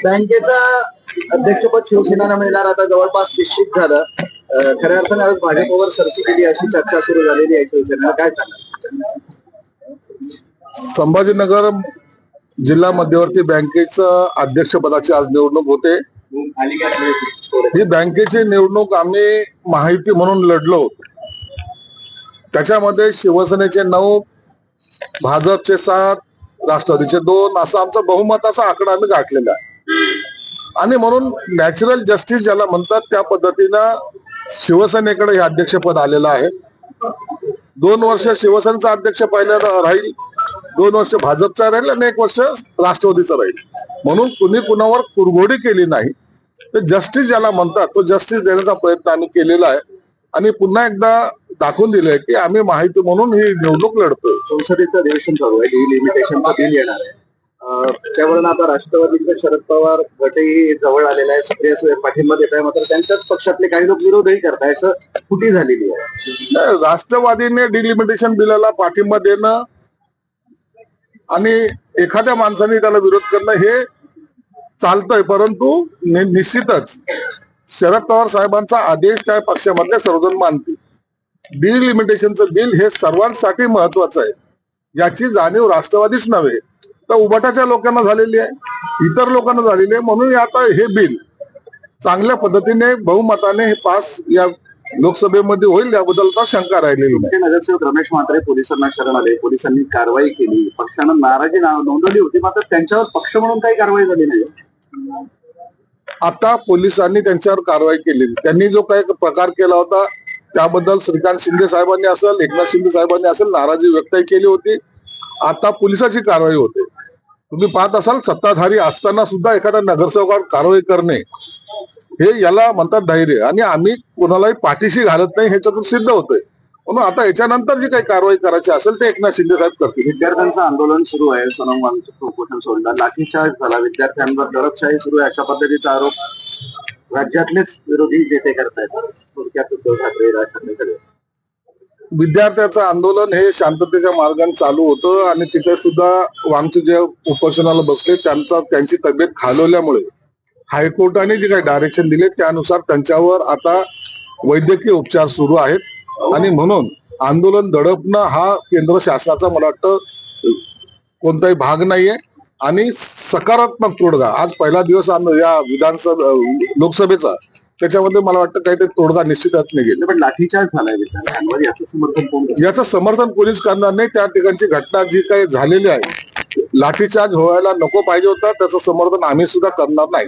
बँकेचा अध्यक्षपद शिवसेनेला मिळणार आता जवळपास निश्चित झालं. खऱ्या अर्थाने आज भाजपवर सरची केली अशी चर्चा सुरू झालेली आहे. शिवसेनेला काय सांगा? संभाजीनगर जिल्हा मध्यवर्ती बँकेचं अध्यक्षपदाची आज निवडणूक होते. ही बँकेची निवडणूक आम्ही माहिती म्हणून लढलो. त्याच्यामध्ये शिवसेनेचे 9, भाजपचे 7, राष्ट्रवादीचे 2 असा आमचा बहुमताचा आकडा आम्ही गाठलेला आहे. आणि म्हणून नॅचरल जस्टिस ज्याला म्हणतात त्या पद्धतीनं शिवसेनेकडे हे अध्यक्षपद आलेलं आहे. 2 वर्ष शिवसेनेचा अध्यक्ष पहिल्यांदा राहील, 2 वर्ष भाजपचा राहील आणि 1 वर्ष राष्ट्रवादीचा राहील. म्हणून कुणी कुणावर कुरघोडी केली नाही. तर जस्टिस ज्याला म्हणतात तो जस्टिस देण्याचा प्रयत्न आम्ही केलेला आहे. आणि पुन्हा एकदा दाखवून दिलंय की आम्ही माहिती म्हणून ही निवडणूक लढतोय. संसदेचं अधिवेशन चालू आहे, डिलिमिटेशनचं बिल येणार आहे. त्यावरून आता राष्ट्रवादीचे शरद पवार गटही जवळ आलेला आहे, सक्रिय पाठिंबा देत आहे. मात्र त्यांच्याच पक्षातले काही लोक विरोधही करताय, असं फुटी झालेली आहे. राष्ट्रवादीने डिलिमिटेशन बिलाला पाठिंबा देणं आणि एखाद्या माणसाने त्याला विरोध करणं हे चालतंय, परंतु निश्चितच शरद पवार साहेबांचा आदेश त्या पक्षामधले सर्वजण मानतील. डिलिमिटेशनचं बिल हे सर्वांसाठी महत्वाचं आहे. याची जाणीव राष्ट्रवादीच नव्हे तर उबाटाच्या लोकांना झालेली आहे, इतर लोकांना झालेली आहे. म्हणून आता हे बिल चांगल्या पद्धतीने बहुमताने हे पास या लोकसभेमध्ये होईल याबद्दल आता शंका राहिलेली नाही. नगरसेवक रमेश म्हात्रे पोलिसांना शरण आले, पोलिसांनी कारवाई केली, पक्षानं नाराजी नोंदवली होती, मात्र त्यांच्यावर पक्ष म्हणून काही कारवाई झाली नाही. आता पोलिसांनी त्यांच्यावर कारवाई केली. त्यांनी जो काही प्रकार केला होता त्याबद्दल श्रीकांत शिंदे साहेबांनी असेल, एकनाथ शिंदे साहेबांनी असेल नाराजी व्यक्त केली होती. आता पोलिसाची कारवाई होते. तुम्ही पाहत असाल सत्ताधारी असताना सुद्धा एखाद्या नगरसेवकावर कारवाई करणे हे याला म्हणतात धैर्य. आणि आम्ही कोणालाही पाठीशी घालत नाही ह्याच्यातून सिद्ध होतंय. म्हणून आता याच्यानंतर जी काही कारवाई करायची असेल ते एकनाथ शिंदे साहेब करतील. विद्यार्थ्यांचं आंदोलन सुरू आहे, सोनम वांगचुक उपोषण सोडलं, लाठीचार्ज झाला, विद्यार्थ्यांवर दडपशाही सुरू आहे, अशा पद्धतीचा आरोप राज्यातलेच विरोधी नेते करतायत. थोडक्यात उद्धव ठाकरे, राज ठाकरे. विद्यार्थ्याचं आंदोलन हे शांततेच्या मार्गाने चालू होतं आणि तिथे सुद्धा वांगचुक जे उपोषणाला बसले त्यांची तब्येत खालवल्यामुळे हायकोर्टाने जे काही डायरेक्शन दिले त्यानुसार त्यांच्यावर आता वैद्यकीय उपचार सुरू आहेत. आणि म्हणून आंदोलन दडपणं हा केंद्र शासनाचा मला वाटतं कोणताही भाग नाहीये. आणि सकारात्मक तोडगा आज पहिला दिवस या विधानसभा लोकसभेचा, त्याच्यामध्ये मला वाटतं काहीतरी तोडगा निश्चितच निघेल. पण लाठीचार्ज झालाय विद्यार्थ्यांवर, याचं समर्थन कोण? याचं समर्थन पोलीस करणार नाही. त्या ठिकाणची घटना जी काही झालेली आहे, लाठीचार्ज व्हायला नको पाहिजे होता, त्याचं समर्थन आम्ही सुद्धा करणार नाही.